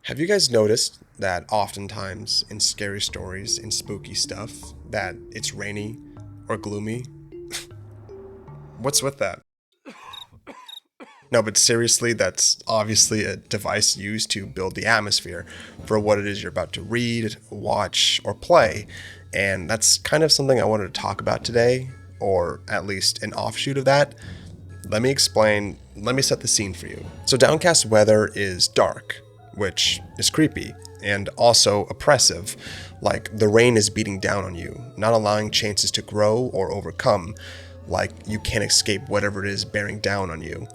Have you guys noticed that oftentimes in scary stories and spooky stuff that it's rainy or gloomy? What's with that? No, but seriously, that's obviously a device used to build the atmosphere for what it is you're about to read, watch, or play. And that's kind of something I wanted to talk about today, or at least an offshoot of that. Let me set the scene for you. So, downcast weather is dark, which is creepy, and also oppressive, like the rain is beating down on you, not allowing chances to grow or overcome, like you can't escape whatever it is bearing down on you.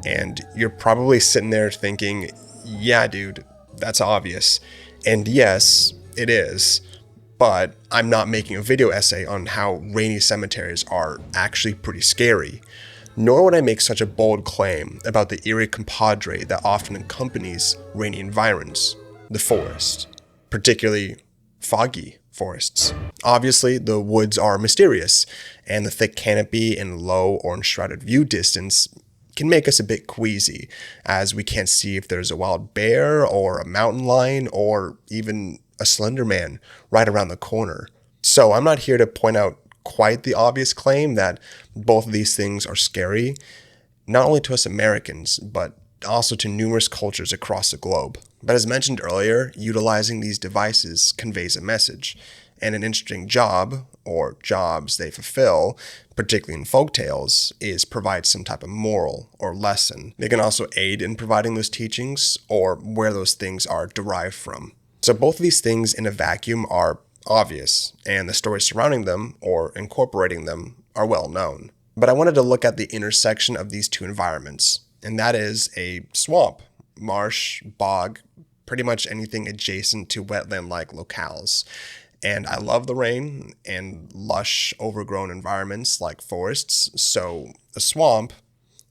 And you're probably sitting there thinking, yeah, dude, that's obvious. And yes, it is. But I'm not making a video essay on how rainy cemeteries are actually pretty scary. Nor would I make such a bold claim about the eerie compadre that often accompanies rainy environs, the forest, particularly foggy forests. Obviously, the woods are mysterious, and the thick canopy and low or enshrouded view distance can make us a bit queasy, as we can't see if there's a wild bear or a mountain lion or even a slender man right around the corner. So I'm not here to point out quite the obvious claim that both of these things are scary, not only to us Americans, but also to numerous cultures across the globe. But as mentioned earlier, utilizing these devices conveys a message, and an interesting job, or jobs they fulfill, particularly in folktales, is provide some type of moral or lesson. They can also aid in providing those teachings or where those things are derived from. So both of these things in a vacuum are obvious, and the stories surrounding them or incorporating them are well known. But I wanted to look at the intersection of these two environments, and that is a swamp, marsh, bog, pretty much anything adjacent to wetland-like locales. And I love the rain and lush, overgrown environments like forests, so a swamp,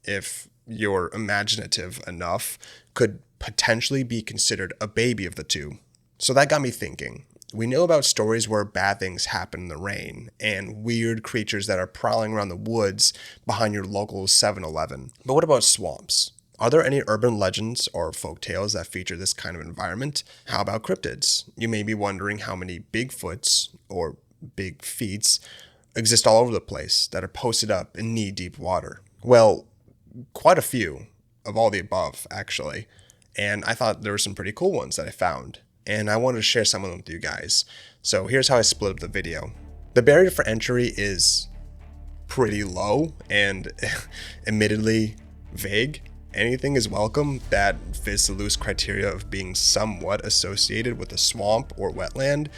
if you're imaginative enough, could potentially be considered a baby of the two. So that got me thinking. We know about stories where bad things happen in the rain and weird creatures that are prowling around the woods behind your local 7-Eleven. But what about swamps? Are there any urban legends or folktales that feature this kind of environment? How about cryptids? You may be wondering how many Bigfoots or big feets exist all over the place that are posted up in knee-deep water. Well, quite a few of all the above, actually. And I thought there were some pretty cool ones that I found, and I wanted to share some of them with you guys. So here's how I split up the video. The barrier for entry is pretty low and admittedly vague. Anything is welcome that fits the loose criteria of being somewhat associated with a swamp or wetland.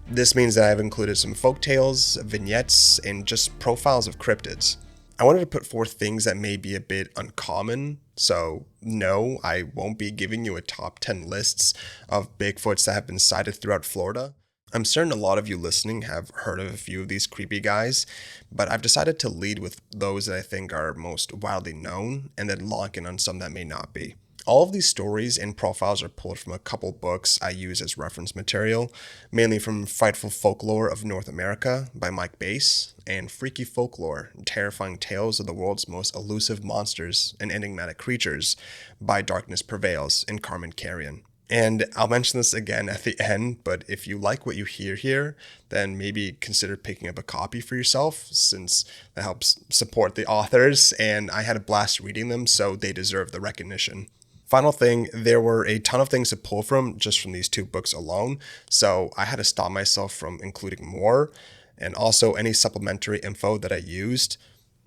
This means that I've included some folktales, vignettes, and just profiles of cryptids. I wanted to put forth things that may be a bit uncommon, so no, I won't be giving you a top 10 lists of Bigfoots that have been sighted throughout Florida. I'm certain a lot of you listening have heard of a few of these creepy guys, but I've decided to lead with those that I think are most widely known and then lock in on some that may not be. All of these stories and profiles are pulled from a couple books I use as reference material, mainly from Frightful Folklore of North America by Mike Bass, and Freaky Folklore, Terrifying Tales of the World's Most Elusive Monsters and Enigmatic Creatures by Darkness Prevails and Carmen Carrion. And I'll mention this again at the end, but if you like what you hear here, then maybe consider picking up a copy for yourself, since that helps support the authors, and I had a blast reading them, so they deserve the recognition. Final thing, there were a ton of things to pull from just from these two books alone, so I had to stop myself from including more, and also any supplementary info that I used,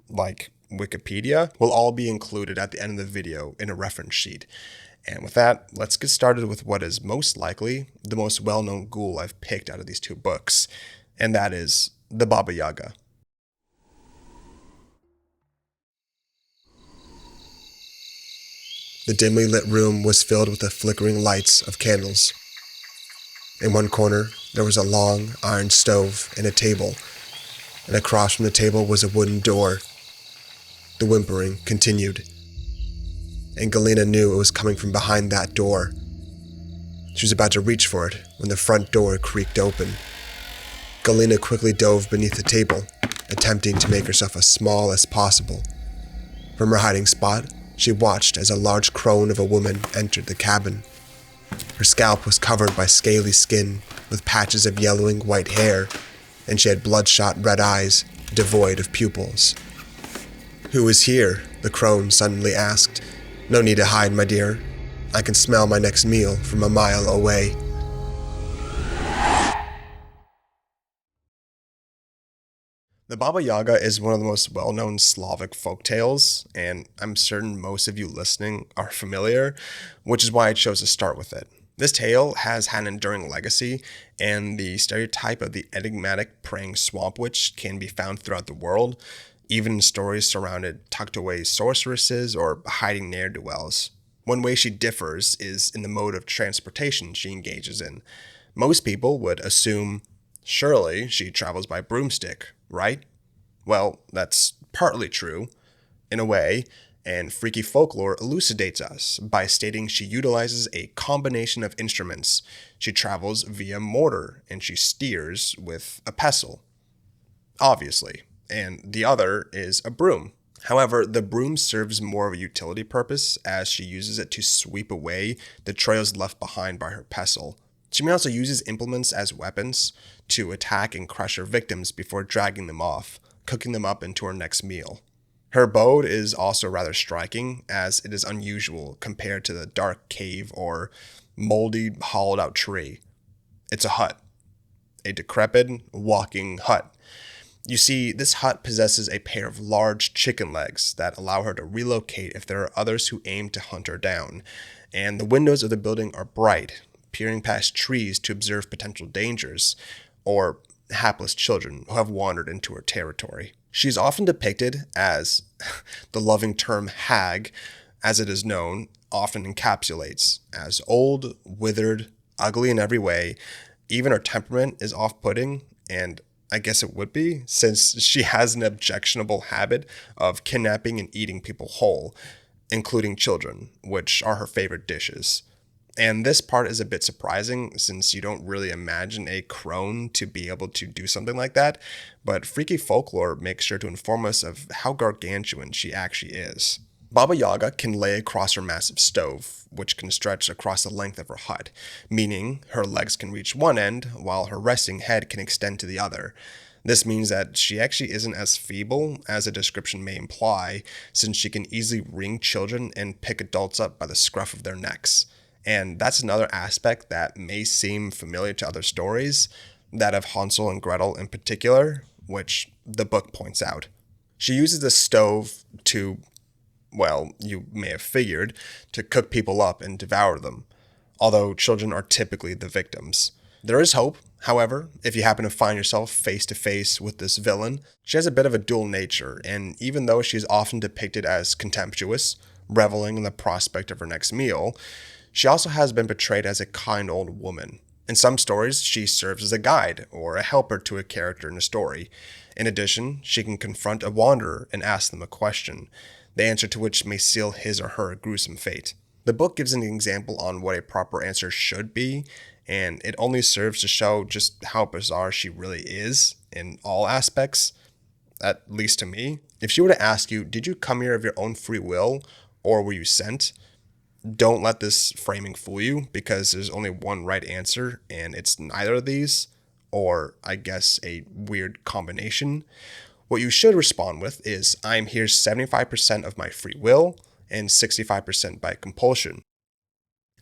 like Wikipedia, will all be included at the end of the video in a reference sheet. And with that, let's get started with what is most likely the most well-known ghoul I've picked out of these two books, and that is the Baba Yaga. The dimly lit room was filled with the flickering lights of candles. In one corner, there was a long iron stove and a table, and across from the table was a wooden door. The whimpering continued, and Galena knew it was coming from behind that door. She was about to reach for it when the front door creaked open. Galena quickly dove beneath the table, attempting to make herself as small as possible. From her hiding spot, she watched as a large crone of a woman entered the cabin. Her scalp was covered by scaly skin with patches of yellowing white hair, and she had bloodshot red eyes devoid of pupils. "Who is here?" the crone suddenly asked. "No need to hide, my dear. I can smell my next meal from a mile away." The Baba Yaga is one of the most well-known Slavic folktales, and I'm certain most of you listening are familiar, which is why I chose to start with it. This tale has had an enduring legacy, and the stereotype of the enigmatic praying swamp witch can be found throughout the world, even in stories surrounding tucked-away sorceresses or hiding ne'er-do-wells. One way she differs is in the mode of transportation she engages in. Most people would assume, surely she travels by broomstick, right? Well, that's partly true, in a way, and Freaky Folklore elucidates us by stating she utilizes a combination of instruments. She travels via mortar, and she steers with a pestle, obviously, and the other is a broom. However, the broom serves more of a utility purpose as she uses it to sweep away the trails left behind by her pestle. She may also use implements as weapons to attack and crush her victims before dragging them off, cooking them up into her next meal. Her abode is also rather striking, as it is unusual compared to the dark cave or moldy, hollowed-out tree. It's a hut. A decrepit, walking hut. You see, this hut possesses a pair of large chicken legs that allow her to relocate if there are others who aim to hunt her down, and the windows of the building are bright, peering past trees to observe potential dangers, or hapless children who have wandered into her territory. She is often depicted as the loving term hag, as it is known, often encapsulates, as old, withered, ugly in every way. Even her temperament is off-putting, and I guess it would be, since she has an objectionable habit of kidnapping and eating people whole, including children, which are her favorite dishes. And this part is a bit surprising since you don't really imagine a crone to be able to do something like that, but Freaky Folklore makes sure to inform us of how gargantuan she actually is. Baba Yaga can lay across her massive stove, which can stretch across the length of her hut, meaning her legs can reach one end while her resting head can extend to the other. This means that she actually isn't as feeble as a description may imply, since she can easily wring children and pick adults up by the scruff of their necks. And that's another aspect that may seem familiar to other stories, that of Hansel and Gretel in particular, which the book points out. She uses the stove to, well, you may have figured, to cook people up and devour them, although children are typically the victims. There is hope, however, if you happen to find yourself face to face with this villain. She has a bit of a dual nature, and even though she is often depicted as contemptuous, reveling in the prospect of her next meal, she also has been portrayed as a kind old woman. In some stories, she serves as a guide or a helper to a character in a story. In addition, she can confront a wanderer and ask them a question, the answer to which may seal his or her gruesome fate. The book gives an example on what a proper answer should be, and it only serves to show just how bizarre she really is in all aspects, at least to me. If she were to ask you, did you come here of your own free will, or were you sent? Don't let this framing fool you, because there's only one right answer, and it's neither of these, or I guess a weird combination. What you should respond with is, I'm here 75% of my free will and 65% by compulsion.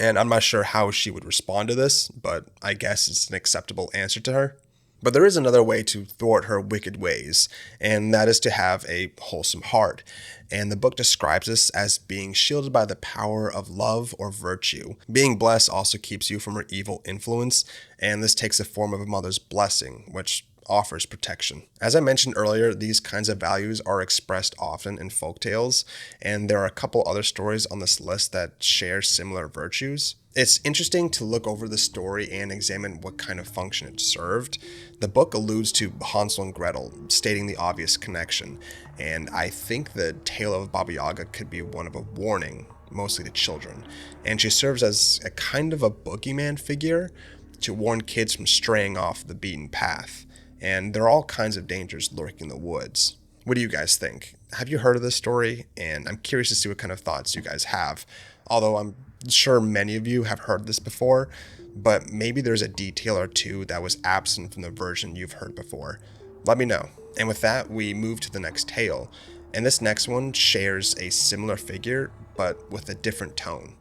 And I'm not sure how she would respond to this, but I guess it's an acceptable answer to her. But there is another way to thwart her wicked ways, and that is to have a wholesome heart. And the book describes this as being shielded by the power of love or virtue. Being blessed also keeps you from her evil influence, and this takes the form of a mother's blessing, which offers protection. As I mentioned earlier, these kinds of values are expressed often in folktales, and there are a couple other stories on this list that share similar virtues. It's interesting to look over the story and examine what kind of function it served. The book alludes to Hansel and Gretel, stating the obvious connection, and I think the tale of Baba Yaga could be one of a warning, mostly to children, and she serves as a kind of a boogeyman figure to warn kids from straying off the beaten path. And there are all kinds of dangers lurking in the woods. What do you guys think? Have you heard of this story? And I'm curious to see what kind of thoughts you guys have. Although I'm Sure, many of you have heard this before, but maybe there's a detail or two that was absent from the version you've heard before. Let me know. And with that, we move to the next tale, and this next one shares a similar figure, but with a different tone.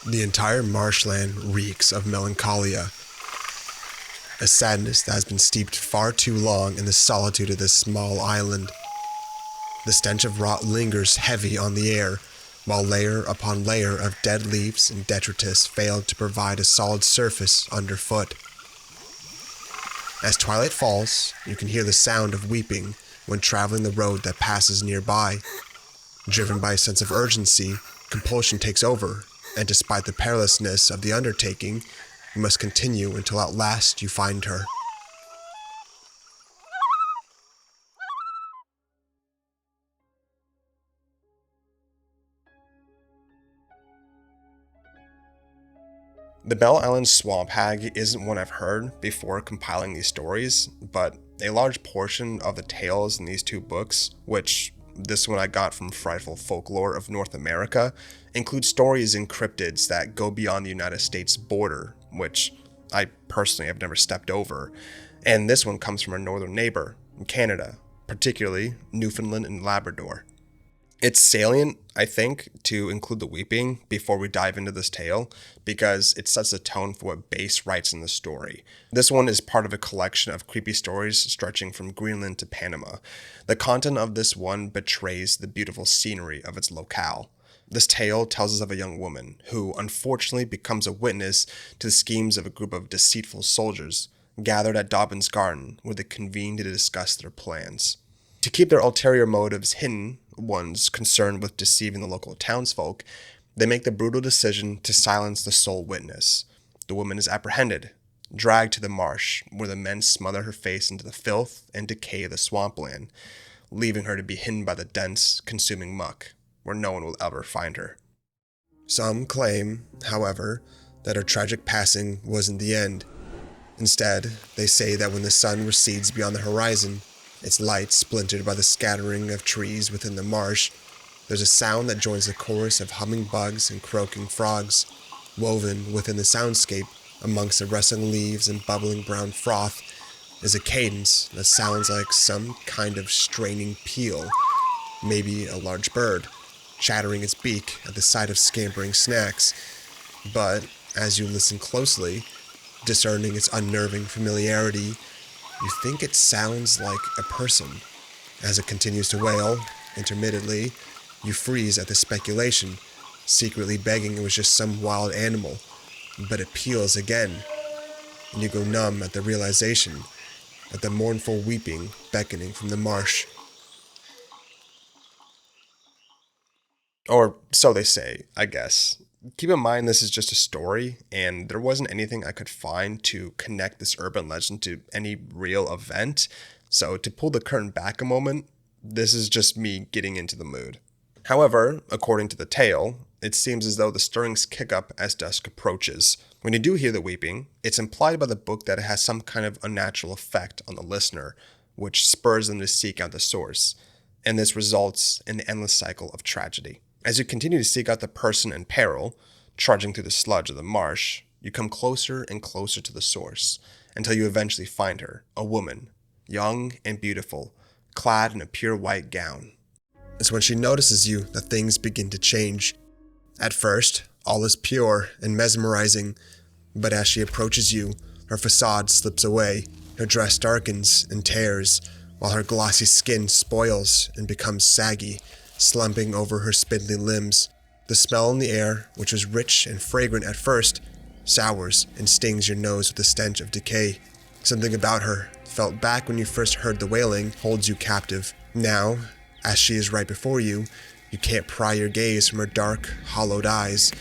The entire marshland reeks of melancholia, a sadness that has been steeped far too long in the solitude of this small island. The stench of rot lingers heavy on the air, while layer upon layer of dead leaves and detritus fail to provide a solid surface underfoot. As twilight falls, you can hear the sound of weeping when traveling the road that passes nearby. Driven by a sense of urgency, compulsion takes over, and despite the perilousness of the undertaking, you must continue until at last you find her. The Bell Island Swamp Hag isn't one I've heard before compiling these stories, but a large portion of the tales in these two books, which this one I got from Frightful Folklore of North America, include stories in cryptids that go beyond the United States border, which I personally have never stepped over, and this one comes from our northern neighbor, Canada, particularly Newfoundland and Labrador. It's salient, I think, to include the weeping before we dive into this tale, because it sets the tone for what Bass writes in the story. This one is part of a collection of creepy stories stretching from Greenland to Panama. The content of this one betrays the beautiful scenery of its locale. This tale tells us of a young woman who unfortunately becomes a witness to the schemes of a group of deceitful soldiers gathered at Dobbin's garden where they convene to discuss their plans. To keep their ulterior motives hidden, ones concerned with deceiving the local townsfolk, they make the brutal decision to silence the sole witness. The woman is apprehended, dragged to the marsh, where the men smother her face into the filth and decay of the swampland, leaving her to be hidden by the dense, consuming muck, where no one will ever find her. Some claim, however, that her tragic passing wasn't the end. Instead, they say that when the sun recedes beyond the horizon, its light splintered by the scattering of trees within the marsh, there's a sound that joins the chorus of humming bugs and croaking frogs. Woven within the soundscape, amongst the rustling leaves and bubbling brown froth, is a cadence that sounds like some kind of straining peal, maybe a large bird, chattering its beak at the sight of scampering snacks. But as you listen closely, discerning its unnerving familiarity, you think it sounds like a person. As it continues to wail, intermittently, you freeze at the speculation, secretly begging it was just some wild animal. But it peals again, and you go numb at the realization, at the mournful weeping beckoning from the marsh. Or so they say, I guess. Keep in mind this is just a story, and there wasn't anything I could find to connect this urban legend to any real event, so to pull the curtain back a moment, this is just me getting into the mood. However, according to the tale, it seems as though the stirrings kick up as dusk approaches. When you do hear the weeping, it's implied by the book that it has some kind of unnatural effect on the listener, which spurs them to seek out the source, and this results in the endless cycle of tragedy. As you continue to seek out the person in peril, trudging through the sludge of the marsh, you come closer and closer to the source, until you eventually find her, a woman, young and beautiful, clad in a pure white gown. It's when she notices you that things begin to change. At first, all is pure and mesmerizing, but as she approaches you, her facade slips away, her dress darkens and tears, while her glossy skin spoils and becomes saggy, slumping over her spindly limbs. The smell in the air, which was rich and fragrant at first, sours and stings your nose with the stench of decay. Something about her, felt back when you first heard the wailing, holds you captive. Now, as she is right before you, you can't pry your gaze from her dark, hollowed eyes.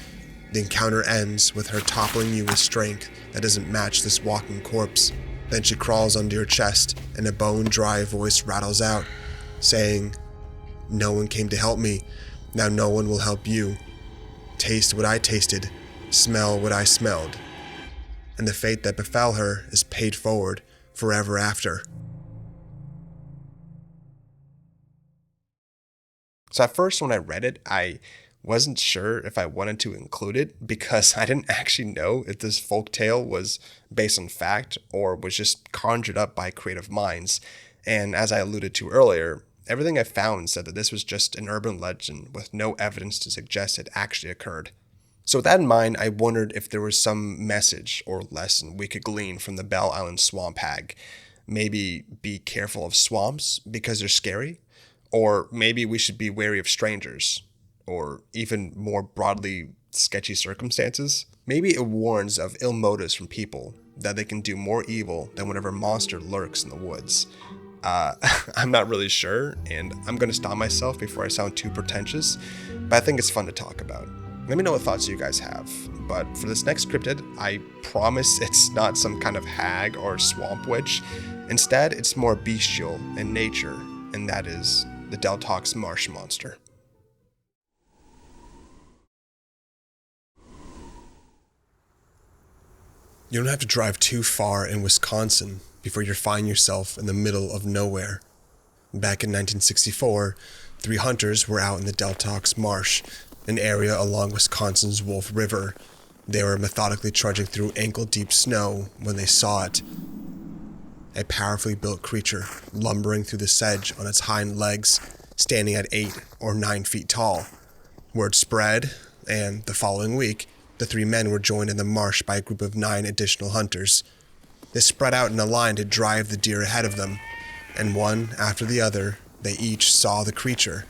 The encounter ends with her toppling you with strength that doesn't match this walking corpse. Then she crawls under your chest, and a bone-dry voice rattles out, saying, "No one came to help me, now no one will help you. Taste what I tasted, smell what I smelled." And the fate that befell her is paid forward forever after. So at first when I read it, I wasn't sure if I wanted to include it because I didn't actually know if this folktale was based on fact or was just conjured up by creative minds. And as I alluded to earlier, everything I found said that this was just an urban legend with no evidence to suggest it actually occurred. So with that in mind, I wondered if there was some message or lesson we could glean from the Bell Island swamp hag. Maybe be careful of swamps because they're scary? Or maybe we should be wary of strangers? Or even more broadly, sketchy circumstances? Maybe it warns of ill motives from people, that they can do more evil than whatever monster lurks in the woods. I'm not really sure, and I'm going to stop myself before I sound too pretentious, but I think it's fun to talk about. Let me know what thoughts you guys have. But for this next cryptid, I promise it's not some kind of hag or swamp witch. Instead, it's more bestial in nature, and that is the Deltox marsh monster. You don't have to drive too far in Wisconsin before you find yourself in the middle of nowhere. Back in 1964, 3 hunters were out in the Deltox Marsh, an area along Wisconsin's Wolf River. They were methodically trudging through ankle-deep snow when they saw it. A powerfully built creature lumbering through the sedge on its hind legs, standing at 8 or 9 feet tall. Word spread, and the following week, the 3 men were joined in the marsh by a group of 9 additional hunters. They spread out in a line to drive the deer ahead of them, and one after the other, they each saw the creature.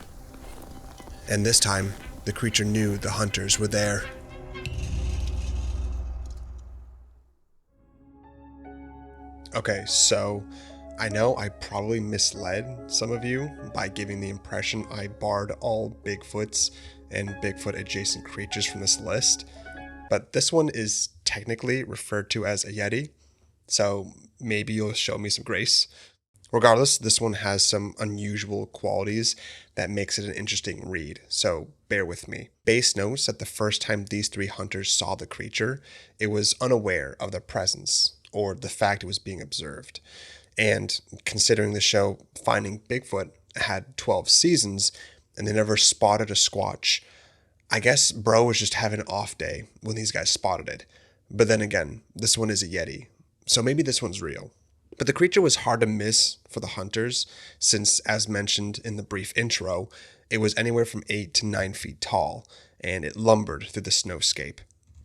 And this time, the creature knew the hunters were there. Okay, so I know I probably misled some of you by giving the impression I barred all Bigfoots and Bigfoot adjacent creatures from this list, but this one is technically referred to as a Yeti, so maybe you'll show me some grace. Regardless, this one has some unusual qualities that makes it an interesting read, so bear with me. Base notes that the first time these 3 hunters saw the creature, it was unaware of their presence or the fact it was being observed. And considering the show Finding Bigfoot had 12 seasons and they never spotted a squatch, I guess bro was just having an off day when these guys spotted it. But then again, this one is a Yeti, so maybe this one's real. But the creature was hard to miss for the hunters since, as mentioned in the brief intro, it was anywhere from 8 to 9 feet tall, and it lumbered through the snowscape.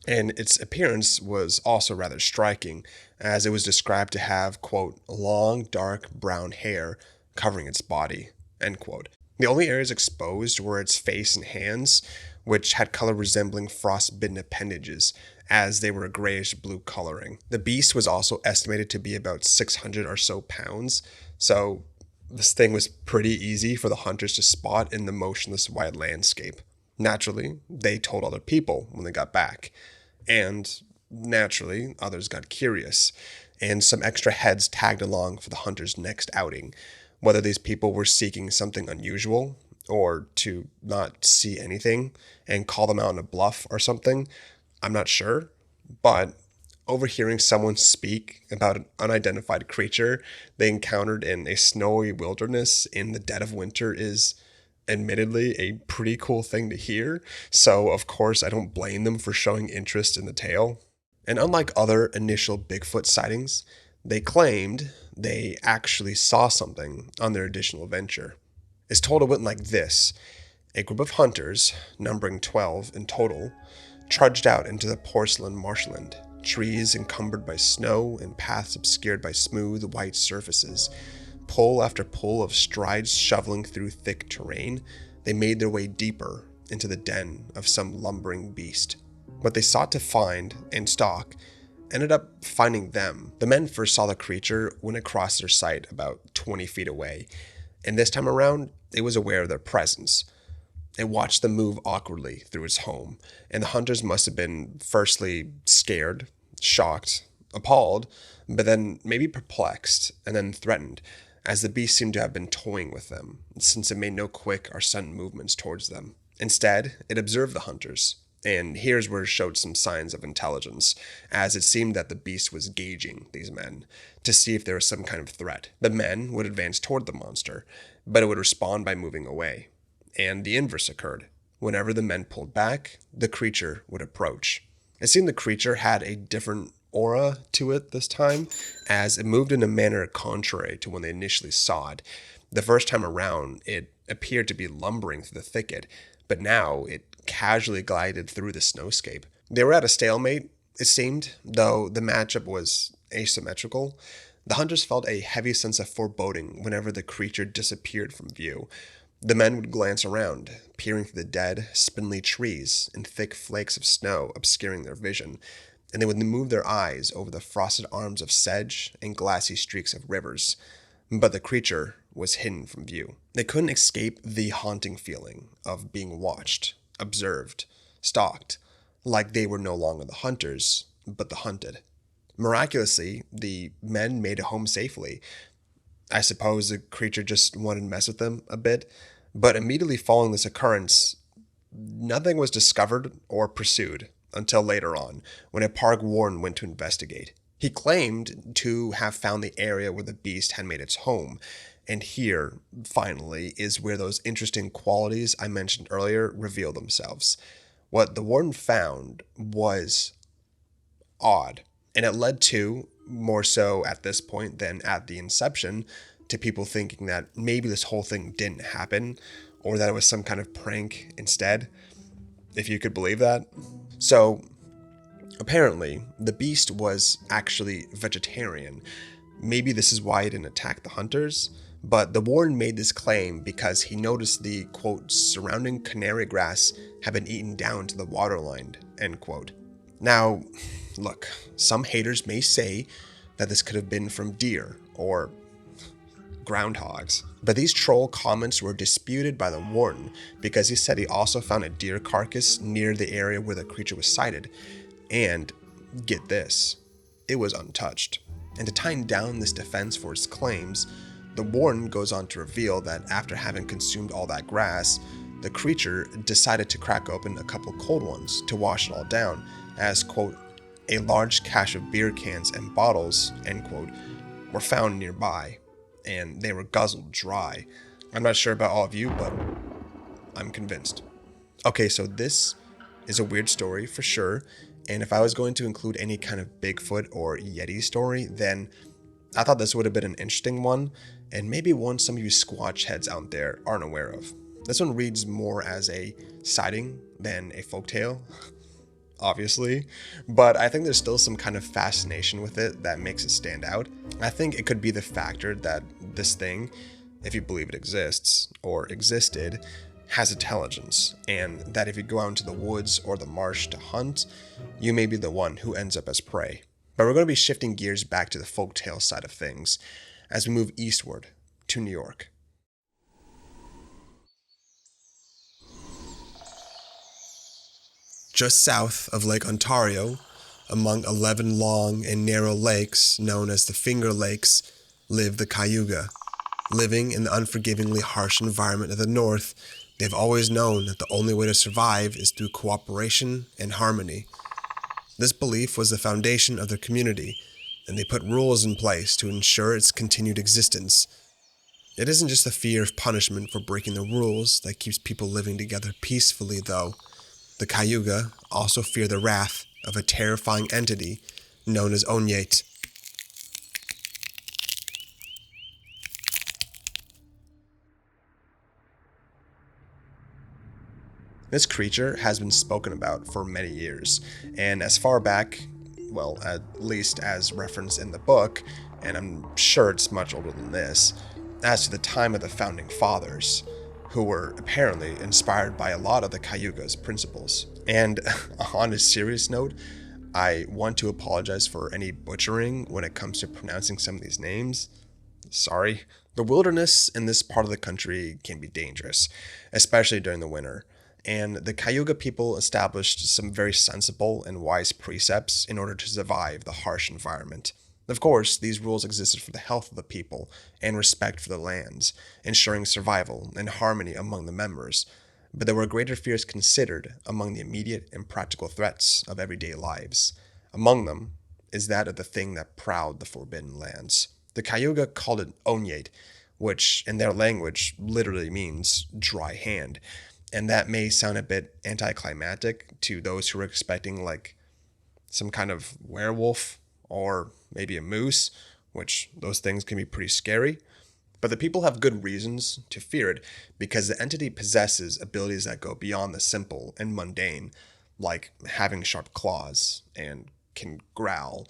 And its appearance was also rather striking, as it was described to have, quote, long, dark brown hair covering its body, end quote. The only areas exposed were its face and hands, which had color resembling frostbitten appendages, as they were a grayish-blue coloring. The beast was also estimated to be about 600 or so pounds, so this thing was pretty easy for the hunters to spot in the motionless white landscape. Naturally, they told other people when they got back, and naturally, others got curious, and some extra heads tagged along for the hunters' next outing. Whether these people were seeking something unusual, or to not see anything and call them out on a bluff or something, I'm not sure, but overhearing someone speak about an unidentified creature they encountered in a snowy wilderness in the dead of winter is admittedly a pretty cool thing to hear, so of course I don't blame them for showing interest in the tale. And unlike other initial Bigfoot sightings, they claimed they actually saw something on their additional venture. It's told it went like this. A group of hunters, numbering 12 in total, trudged out into the porcelain marshland, trees encumbered by snow and paths obscured by smooth white surfaces. Pull after pull of strides shoveling through thick terrain, they made their way deeper into the den of some lumbering beast. What they sought to find and stalk ended up finding them. The men first saw the creature when it crossed their sight about 20 feet away, and this time around, it was aware of their presence. It watched them move awkwardly through its home, and the hunters must have been firstly scared, shocked, appalled, but then maybe perplexed, and then threatened, as the beast seemed to have been toying with them, since it made no quick or sudden movements towards them. Instead, it observed the hunters, and here's where it showed some signs of intelligence, as it seemed that the beast was gauging these men to see if there was some kind of threat. The men would advance toward the monster, but it would respond by moving away. and the inverse occurred. Whenever the men pulled back, the creature would approach. It seemed the creature had a different aura to it this time, as it moved in a manner contrary to when they initially saw it. The first time around, it appeared to be lumbering through the thicket, but now it casually glided through the snowscape. They were at a stalemate, it seemed, though the matchup was asymmetrical. The hunters felt a heavy sense of foreboding whenever the creature disappeared from view. The men would glance around, peering through the dead, spindly trees and thick flakes of snow obscuring their vision, and they would move their eyes over the frosted arms of sedge and glassy streaks of rivers. But the creature was hidden from view. They couldn't escape the haunting feeling of being watched, observed, stalked, like they were no longer the hunters, but the hunted. Miraculously, the men made it home safely. I suppose the creature just wanted to mess with them a bit, but immediately following this occurrence, nothing was discovered or pursued until later on, when a park warden went to investigate. He claimed to have found the area where the beast had made its home, and here, finally, is where those interesting qualities I mentioned earlier reveal themselves. What the warden found was odd, and it led to, more so at this point than at the inception, to people thinking that maybe this whole thing didn't happen, or that it was some kind of prank instead, if you could believe that. So, apparently, the beast was actually vegetarian. Maybe this is why it didn't attack the hunters, but the warden made this claim because he noticed the, quote, surrounding canary grass had been eaten down to the waterline, end quote. Now, look, some haters may say that this could have been from deer or groundhogs, but these troll comments were disputed by the warden because he said he also found a deer carcass near the area where the creature was sighted, and, get this, it was untouched. And to tie down this defense for his claims, the warden goes on to reveal that after having consumed all that grass, the creature decided to crack open a couple cold ones to wash it all down, as, quote, a large cache of beer cans and bottles, end quote, were found nearby, and they were guzzled dry. I'm not sure about all of you, but I'm convinced. Okay, so this is a weird story for sure, and if I was going to include any kind of Bigfoot or Yeti story, then I thought this would have been an interesting one, and maybe one some of you Squatch heads out there aren't aware of. This one reads more as a sighting than a folktale, obviously, but I think there's still some kind of fascination with it that makes it stand out. I think it could be the factor that this thing, if you believe it exists, or existed, has intelligence, and that if you go out into the woods or the marsh to hunt, you may be the one who ends up as prey. But we're going to be shifting gears back to the folktale side of things as we move eastward to New York. Just south of Lake Ontario, among 11 long and narrow lakes known as the Finger Lakes, live the Cayuga. Living in the unforgivingly harsh environment of the north, they've always known that the only way to survive is through cooperation and harmony. This belief was the foundation of their community, and they put rules in place to ensure its continued existence. It isn't just the fear of punishment for breaking the rules that keeps people living together peacefully, though. The Cayuga also fear the wrath of a terrifying entity known as Onyate. This creature has been spoken about for many years, and as far back, well, at least as referenced in the book, and I'm sure it's much older than this, as to the time of the founding fathers, who were apparently inspired by a lot of the Cayuga's principles. And on a serious note, I want to apologize for any butchering when it comes to pronouncing some of these names. Sorry. The wilderness in this part of the country can be dangerous, especially during the winter. And the Cayuga people established some very sensible and wise precepts in order to survive the harsh environment. Of course, these rules existed for the health of the people and respect for the lands, ensuring survival and harmony among the members. But there were greater fears considered among the immediate and practical threats of everyday lives. Among them is that of the thing that prowled the Forbidden Lands. The Cayuga called it Onyate, which in their language literally means dry hand. And that may sound a bit anticlimactic to those who are expecting like some kind of werewolf or maybe a moose, which those things can be pretty scary. But the people have good reasons to fear it because the entity possesses abilities that go beyond the simple and mundane, like having sharp claws and can growl.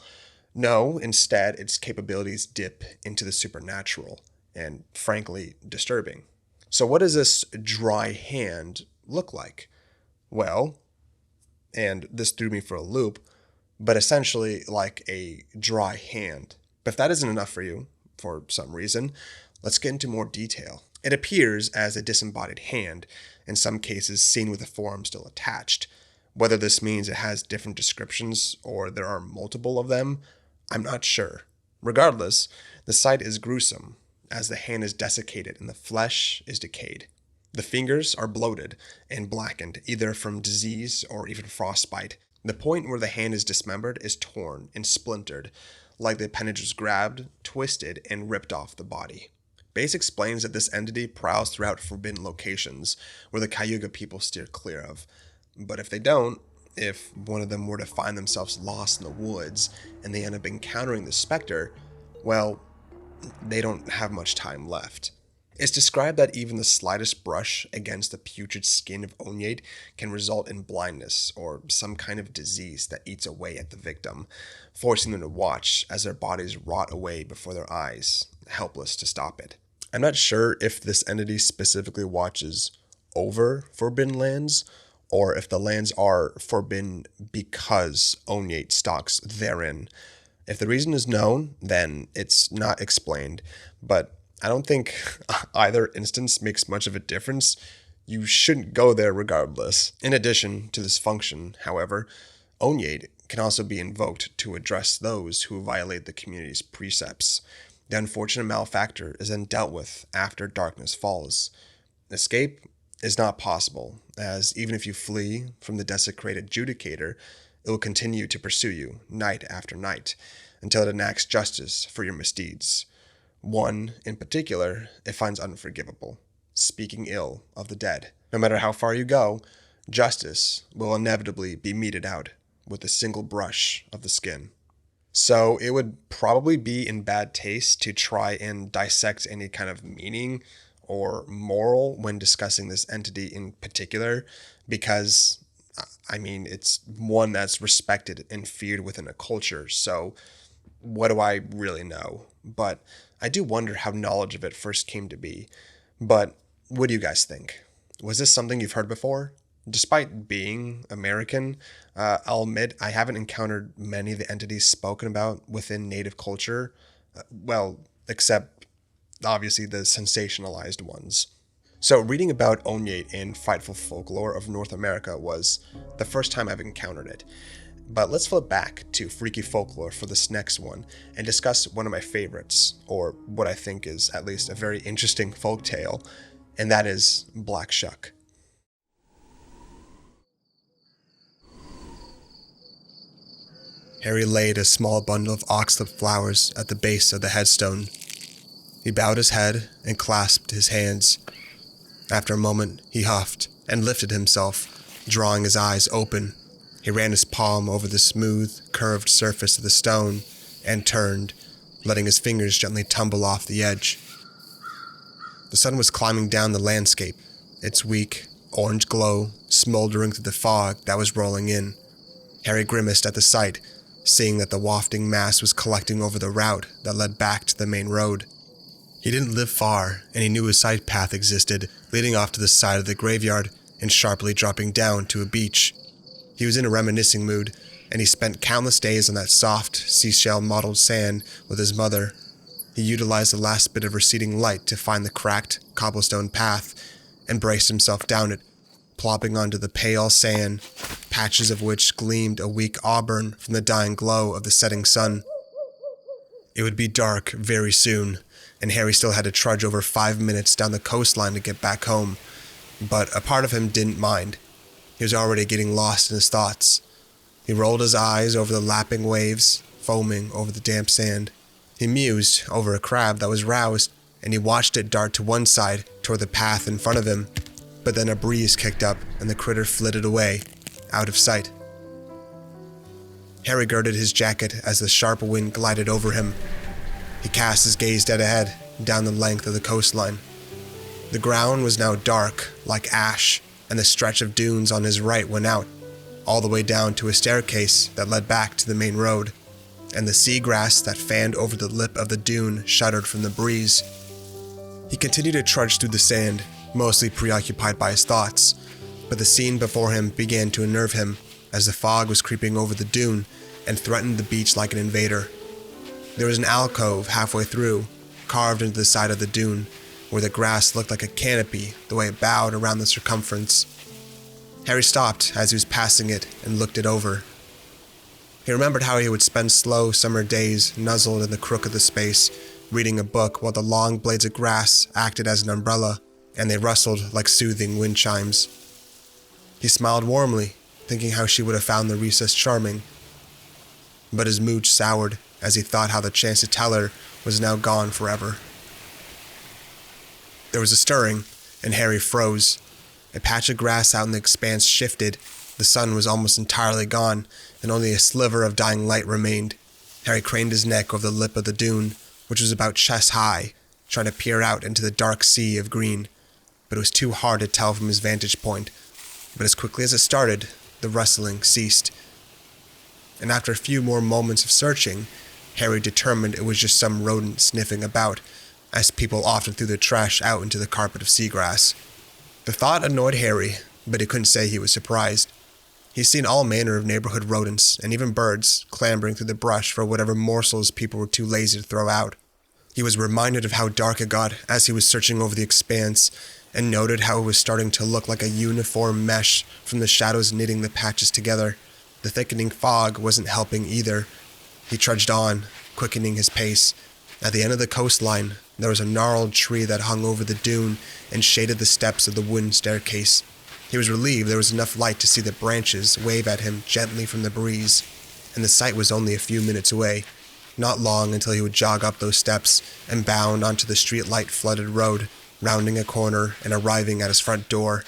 No, instead, its capabilities dip into the supernatural and, frankly, disturbing. So, what does this dry hand look like? Well, and this threw me for a loop, but essentially like a dry hand. But if that isn't enough for you, for some reason, let's get into more detail. It appears as a disembodied hand, in some cases seen with the forearm still attached. Whether this means it has different descriptions or there are multiple of them, I'm not sure. Regardless, the sight is gruesome, as the hand is desiccated and the flesh is decayed. The fingers are bloated and blackened, either from disease or even frostbite. The point where the hand is dismembered is torn and splintered, like the appendage was grabbed, twisted, and ripped off the body. Base explains that this entity prowls throughout forbidden locations where the Cayuga people steer clear of. But if they don't, if one of them were to find themselves lost in the woods and they end up encountering the specter, well, they don't have much time left. It's described that even the slightest brush against the putrid skin of Onyate can result in blindness or some kind of disease that eats away at the victim, forcing them to watch as their bodies rot away before their eyes, helpless to stop it. I'm not sure if this entity specifically watches over forbidden lands, or if the lands are forbidden because Onyate stalks therein. If the reason is known, then it's not explained, but I don't think either instance makes much of a difference. You shouldn't go there regardless. In addition to this function, however, Onyate can also be invoked to address those who violate the community's precepts. The unfortunate malefactor is then dealt with after darkness falls. Escape is not possible, as even if you flee from the desecrated judicator, it will continue to pursue you night after night until it enacts justice for your misdeeds. One, in particular, it finds unforgivable, speaking ill of the dead. No matter how far you go, justice will inevitably be meted out with a single brush of the skin. So it would probably be in bad taste to try and dissect any kind of meaning or moral when discussing this entity in particular, because, I mean, it's one that's respected and feared within a culture, so what do I really know? But I do wonder how knowledge of it first came to be. But what do you guys think? Was this something you've heard before? Despite being American, I'll admit I haven't encountered many of the entities spoken about within native culture. Well, except obviously the sensationalized ones. So reading about Onyate in Frightful Folklore of North America was the first time I've encountered it. But let's flip back to freaky folklore for this next one and discuss one of my favorites, or what I think is at least a very interesting folktale, and that is Black Shuck. Harry laid a small bundle of oxlip flowers at the base of the headstone. He bowed his head and clasped his hands. After a moment, he huffed and lifted himself, drawing his eyes open. He ran his palm over the smooth, curved surface of the stone and turned, letting his fingers gently tumble off the edge. The sun was climbing down the landscape, its weak, orange glow smoldering through the fog that was rolling in. Harry grimaced at the sight, seeing that the wafting mass was collecting over the route that led back to the main road. He didn't live far, and he knew a side path existed, leading off to the side of the graveyard and sharply dropping down to a beach. He was in a reminiscing mood, and he spent countless days on that soft, seashell-mottled sand with his mother. He utilized the last bit of receding light to find the cracked, cobblestone path, and braced himself down it, plopping onto the pale sand, patches of which gleamed a weak auburn from the dying glow of the setting sun. It would be dark very soon, and Harry still had to trudge over 5 minutes down the coastline to get back home, but a part of him didn't mind. He was already getting lost in his thoughts. He rolled his eyes over the lapping waves, foaming over the damp sand. He mused over a crab that was roused and he watched it dart to one side toward the path in front of him, but then a breeze kicked up and the critter flitted away, out of sight. Harry girded his jacket as the sharp wind glided over him. He cast his gaze dead ahead, down the length of the coastline. The ground was now dark, like ash, and the stretch of dunes on his right went out, all the way down to a staircase that led back to the main road, and the seagrass that fanned over the lip of the dune shuddered from the breeze. He continued to trudge through the sand, mostly preoccupied by his thoughts, but the scene before him began to unnerve him as the fog was creeping over the dune and threatened the beach like an invader. There was an alcove halfway through, carved into the side of the dune, where the grass looked like a canopy the way it bowed around the circumference. Harry stopped as he was passing it and looked it over. He remembered how he would spend slow summer days nuzzled in the crook of the space, reading a book while the long blades of grass acted as an umbrella, and they rustled like soothing wind chimes. He smiled warmly, thinking how she would have found the recess charming. But his mood soured as he thought how the chance to tell her was now gone forever. There was a stirring, and Harry froze. A patch of grass out in the expanse shifted. The sun was almost entirely gone, and only a sliver of dying light remained. Harry craned his neck over the lip of the dune, which was about chest high, trying to peer out into the dark sea of green. But it was too hard to tell from his vantage point. But as quickly as it started, the rustling ceased. And after a few more moments of searching, Harry determined it was just some rodent sniffing about, as people often threw their trash out into the carpet of seagrass. The thought annoyed Harry, but he couldn't say he was surprised. He'd seen all manner of neighborhood rodents, and even birds, clambering through the brush for whatever morsels people were too lazy to throw out. He was reminded of how dark it got as he was searching over the expanse, and noted how it was starting to look like a uniform mesh from the shadows knitting the patches together. The thickening fog wasn't helping either. He trudged on, quickening his pace. At the end of the coastline, there was a gnarled tree that hung over the dune and shaded the steps of the wooden staircase. He was relieved there was enough light to see the branches wave at him gently from the breeze, and the sight was only a few minutes away. Not long until he would jog up those steps and bound onto the street-light-flooded road, rounding a corner and arriving at his front door.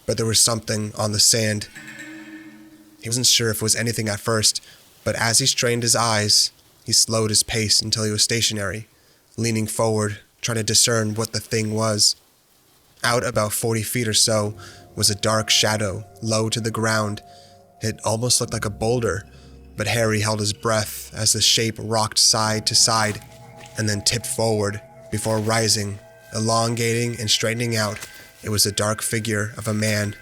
But there was something on the sand. He wasn't sure if it was anything at first, but as he strained his eyes, he slowed his pace until he was stationary, leaning forward, trying to discern what the thing was. Out about 40 feet or so was a dark shadow, low to the ground. It almost looked like a boulder, but Harry held his breath as the shape rocked side to side and then tipped forward before rising, elongating and straightening out. It was the dark figure of a man.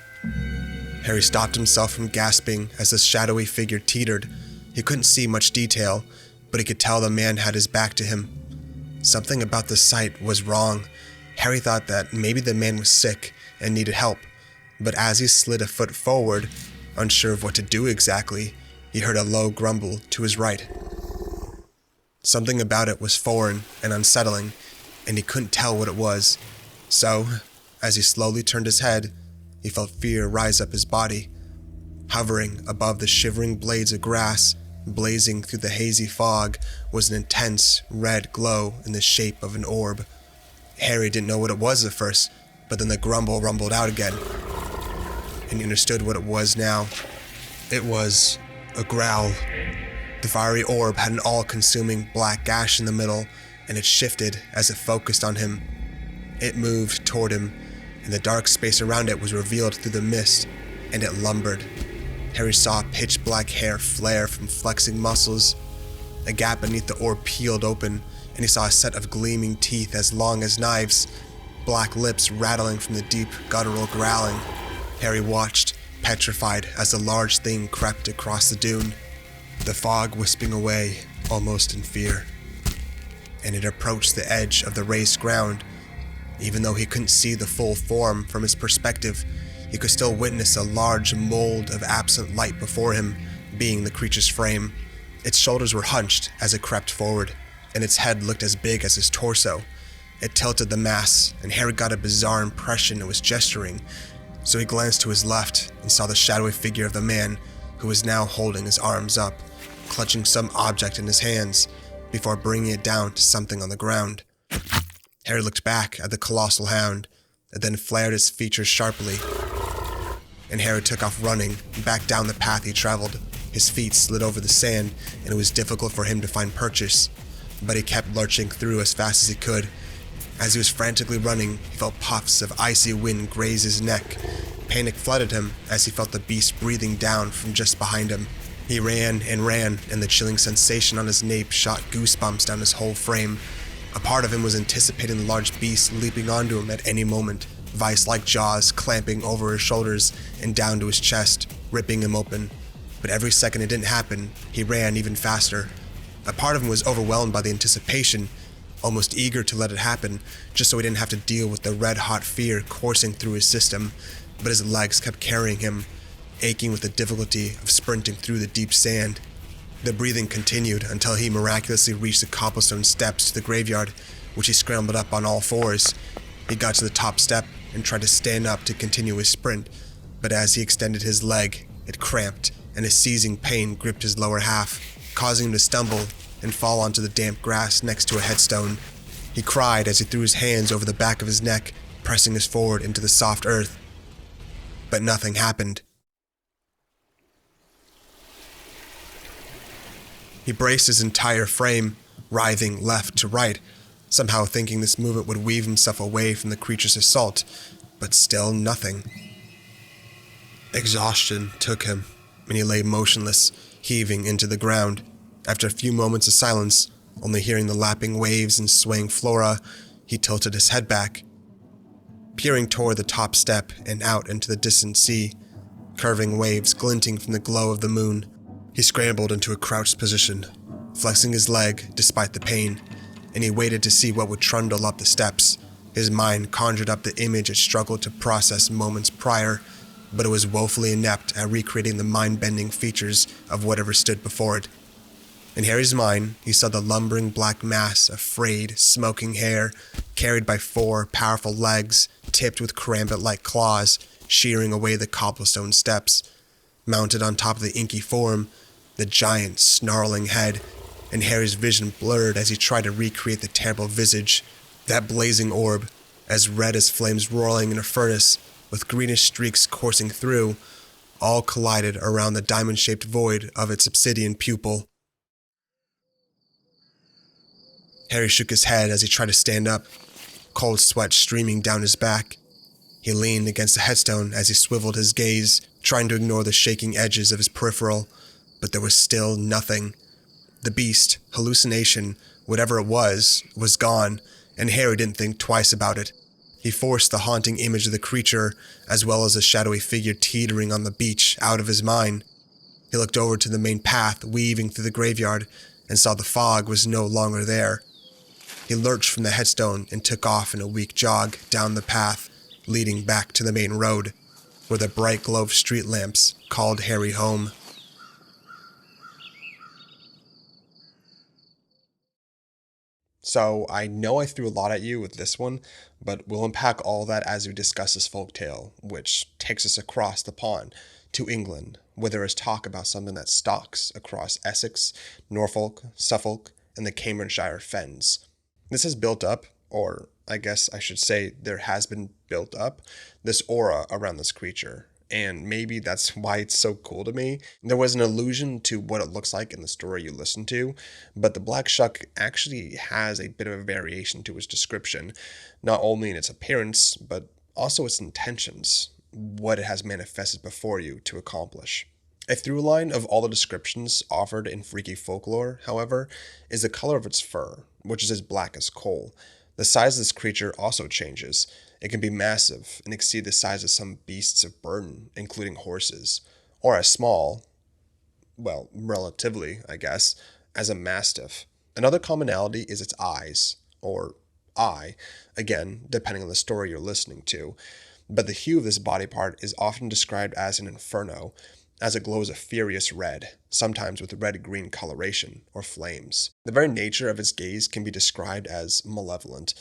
Harry stopped himself from gasping as the shadowy figure teetered. He couldn't see much detail, but he could tell the man had his back to him. Something about the sight was wrong. Harry thought that maybe the man was sick and needed help, but as he slid a foot forward, unsure of what to do exactly, he heard a low grumble to his right. Something about it was foreign and unsettling, and he couldn't tell what it was. So, as he slowly turned his head, he felt fear rise up his body. Hovering above the shivering blades of grass, blazing through the hazy fog, was an intense red glow in the shape of an orb. Harry didn't know what it was at first, but then the grumble rumbled out again, and he understood what it was now. It was a growl. The fiery orb had an all-consuming black gash in the middle, and it shifted as it focused on him. It moved toward him, and the dark space around it was revealed through the mist, and it lumbered. Harry saw pitch-black hair flare from flexing muscles. A gap beneath the orb peeled open, and he saw a set of gleaming teeth as long as knives, black lips rattling from the deep, guttural growling. Harry watched, petrified, as the large thing crept across the dune, the fog wisping away, almost in fear. And it approached the edge of the raised ground. Even though he couldn't see the full form from his perspective, he could still witness a large mold of absent light before him, being the creature's frame. Its shoulders were hunched as it crept forward, and its head looked as big as his torso. It tilted the mass, and Harry got a bizarre impression it was gesturing, so he glanced to his left and saw the shadowy figure of the man, who was now holding his arms up, clutching some object in his hands, before bringing it down to something on the ground. Harry looked back at the colossal hound, and then flared its features sharply, and Harry took off running back down the path he traveled. His feet slid over the sand, and it was difficult for him to find purchase, but he kept lurching through as fast as he could. As he was frantically running, he felt puffs of icy wind graze his neck. Panic flooded him as he felt the beast breathing down from just behind him. He ran, and the chilling sensation on his nape shot goosebumps down his whole frame. A part of him was anticipating the large beast leaping onto him at any moment, vice-like jaws clamping over his shoulders and down to his chest, ripping him open. But every second it didn't happen, he ran even faster. A part of him was overwhelmed by the anticipation, almost eager to let it happen, just so he didn't have to deal with the red-hot fear coursing through his system. But his legs kept carrying him, aching with the difficulty of sprinting through the deep sand. The breathing continued until he miraculously reached the cobblestone steps to the graveyard, which he scrambled up on all fours. He got to the top step and tried to stand up to continue his sprint, but as he extended his leg, it cramped, and a seizing pain gripped his lower half, causing him to stumble and fall onto the damp grass next to a headstone. He cried as he threw his hands over the back of his neck, pressing his forward into the soft earth. But nothing happened. He braced his entire frame, writhing left to right, somehow thinking this movement would weave himself away from the creature's assault, but still nothing. Exhaustion took him, and he lay motionless, heaving into the ground. After a few moments of silence, only hearing the lapping waves and swaying flora, he tilted his head back, peering toward the top step and out into the distant sea, curving waves glinting from the glow of the moon. He scrambled into a crouched position, flexing his leg despite the pain, and he waited to see what would trundle up the steps. His mind conjured up the image it struggled to process moments prior, but it was woefully inept at recreating the mind-bending features of whatever stood before it. In Harry's mind, he saw the lumbering black mass of frayed, smoking hair, carried by 4 powerful legs, tipped with karambit-like claws, shearing away the cobblestone steps. Mounted on top of the inky form, the giant, snarling head, and Harry's vision blurred as he tried to recreate the terrible visage. That blazing orb, as red as flames roiling in a furnace, with greenish streaks coursing through, all collided around the diamond-shaped void of its obsidian pupil. Harry shook his head as he tried to stand up, cold sweat streaming down his back. He leaned against the headstone as he swiveled his gaze, trying to ignore the shaking edges of his peripheral, but there was still nothing. The beast, hallucination, whatever it was gone, and Harry didn't think twice about it. He forced the haunting image of the creature, as well as the shadowy figure teetering on the beach, out of his mind. He looked over to the main path weaving through the graveyard, and saw the fog was no longer there. He lurched from the headstone and took off in a weak jog down the path, leading back to the main road, where the bright glow of street lamps called Harry home. So, I know I threw a lot at you with this one, but we'll unpack all that as we discuss this folktale, which takes us across the pond to England, where there is talk about something that stalks across Essex, Norfolk, Suffolk, and the Cambridgeshire fens. This has built up, or I guess I should say there has been built up, this aura around this creature. And maybe that's why it's so cool to me. There was an allusion to what it looks like in the story you listen to, but the Black Shuck actually has a bit of a variation to its description, not only in its appearance, but also its intentions, what it has manifested before you to accomplish. A through line of all the descriptions offered in Freaky Folklore, however, is the color of its fur, which is as black as coal. The size of this creature also changes. It can be massive and exceed the size of some beasts of burden, including horses, or as small, well, relatively, I guess, as a mastiff. Another commonality is its eyes, or eye, again, depending on the story you're listening to. But the hue of this body part is often described as an inferno, as it glows a furious red, sometimes with red-green coloration, or flames. The very nature of its gaze can be described as malevolent,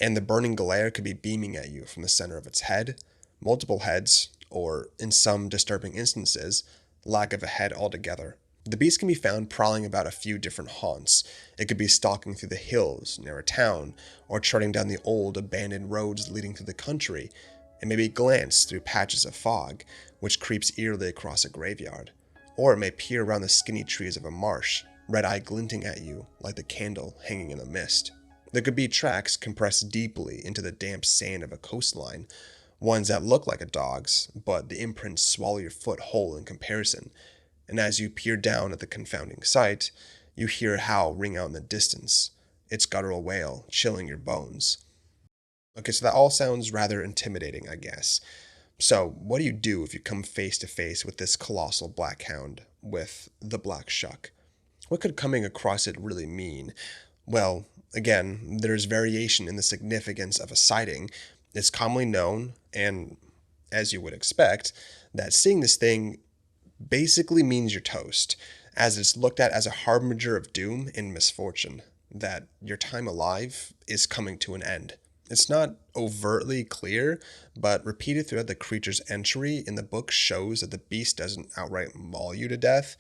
and the burning glare could be beaming at you from the center of its head, multiple heads, or, in some disturbing instances, lack of a head altogether. The beast can be found prowling about a few different haunts. It could be stalking through the hills near a town, or trotting down the old, abandoned roads leading through the country. It may glance through patches of fog, which creeps eerily across a graveyard. Or it may peer around the skinny trees of a marsh, red eye glinting at you like the candle hanging in the mist. There could be tracks compressed deeply into the damp sand of a coastline, ones that look like a dog's, but the imprints swallow your foot whole in comparison. And as you peer down at the confounding sight, you hear a howl ring out in the distance, its guttural wail chilling your bones. Okay, so that all sounds rather intimidating, I guess. So, what do you do if you come face to face with this colossal black hound, with the black shuck? What could coming across it really mean? Well, again, there's variation in the significance of a sighting. It's commonly known, and as you would expect, that seeing this thing basically means you're toast, as it's looked at as a harbinger of doom and misfortune, that your time alive is coming to an end. It's not overtly clear, but repeated throughout the creature's entry in the book shows that the beast doesn't outright maul you to death.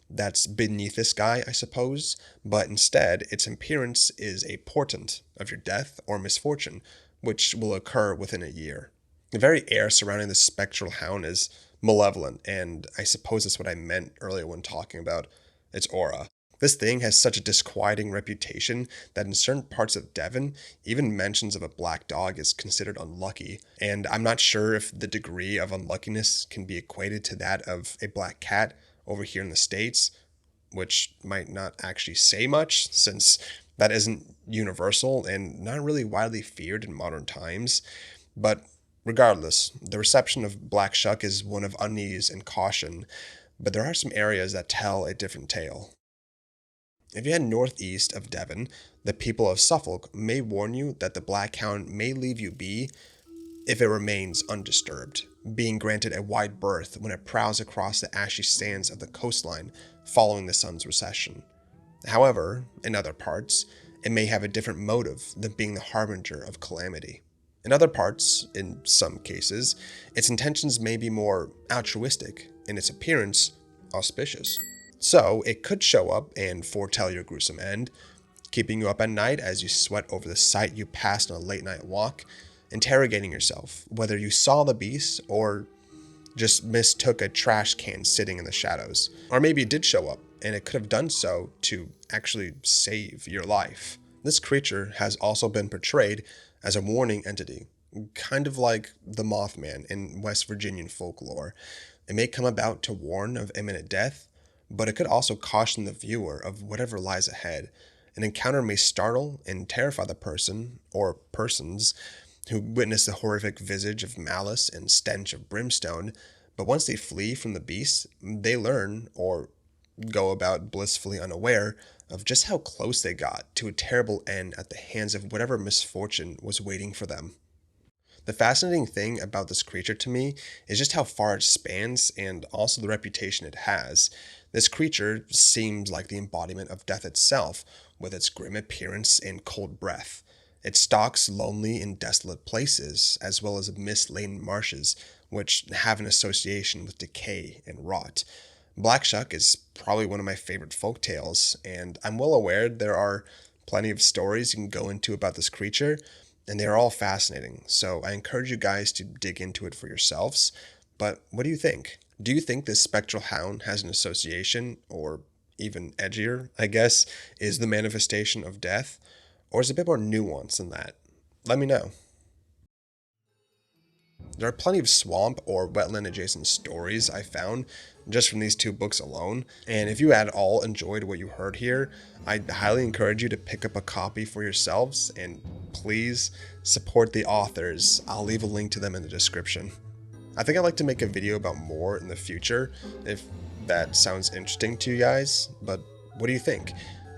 That's beneath this guy, I suppose, but instead its appearance is a portent of your death or misfortune, which will occur within a year. The very air surrounding the spectral hound is malevolent, and I suppose that's what I meant earlier when talking about its aura. This thing has such a disquieting reputation that in certain parts of Devon, even mentions of a black dog is considered unlucky, and I'm not sure if the degree of unluckiness can be equated to that of a black cat over here in the States, which might not actually say much, since that isn't universal and not really widely feared in modern times. But regardless, the reception of black shuck is one of unease and caution, but there are some areas that tell a different tale. If you head northeast of Devon, the people of Suffolk may warn you that the black hound may leave you be if it remains undisturbed, being granted a wide berth when it prowls across the ashy sands of the coastline following the sun's recession. However, in other parts, it may have a different motive than being the harbinger of calamity. In other parts, in some cases, its intentions may be more altruistic and its appearance auspicious. So, it could show up and foretell your gruesome end, keeping you up at night as you sweat over the sight you passed on a late night walk, interrogating yourself whether you saw the beast or just mistook a trash can sitting in the shadows. Or maybe it did show up and it could have done so to actually save your life. This creature has also been portrayed as a warning entity, kind of like the Mothman in West Virginian folklore. It may come about to warn of imminent death, but it could also caution the viewer of whatever lies ahead. An encounter may startle and terrify the person, or persons, who witness the horrific visage of malice and stench of brimstone, but once they flee from the beast, they learn, or go about blissfully unaware, of just how close they got to a terrible end at the hands of whatever misfortune was waiting for them. The fascinating thing about this creature to me is just how far it spans and also the reputation it has. This creature seems like the embodiment of death itself, with its grim appearance and cold breath. It stalks lonely and desolate places, as well as mist-laden marshes, which have an association with decay and rot. Black Shuck is probably one of my favorite folk tales, and I'm well aware there are plenty of stories you can go into about this creature, and they are all fascinating, so I encourage you guys to dig into it for yourselves. But what do you think? Do you think this spectral hound has an association, or even edgier, I guess, is the manifestation of death? Or is it a bit more nuanced than that? Let me know. There are plenty of swamp or wetland adjacent stories I found just from these two books alone, and if you at all enjoyed what you heard here, I highly encourage you to pick up a copy for yourselves, and please support the authors. I'll leave a link to them in the description. I think I'd like to make a video about more in the future, if that sounds interesting to you guys, but what do you think?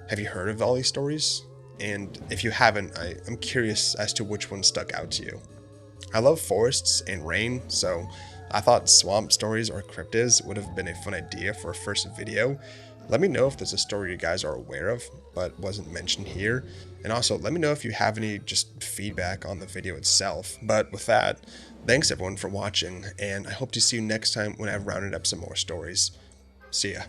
Have you heard of all these stories? And if you haven't, I'm curious as to which one stuck out to you. I love forests and rain, so I thought swamp stories or cryptids would have been a fun idea for a first video. Let me know if there's a story you guys are aware of, but wasn't mentioned here. And also, let me know if you have any just feedback on the video itself. But with that, thanks everyone for watching, and I hope to see you next time when I've rounded up some more stories. See ya.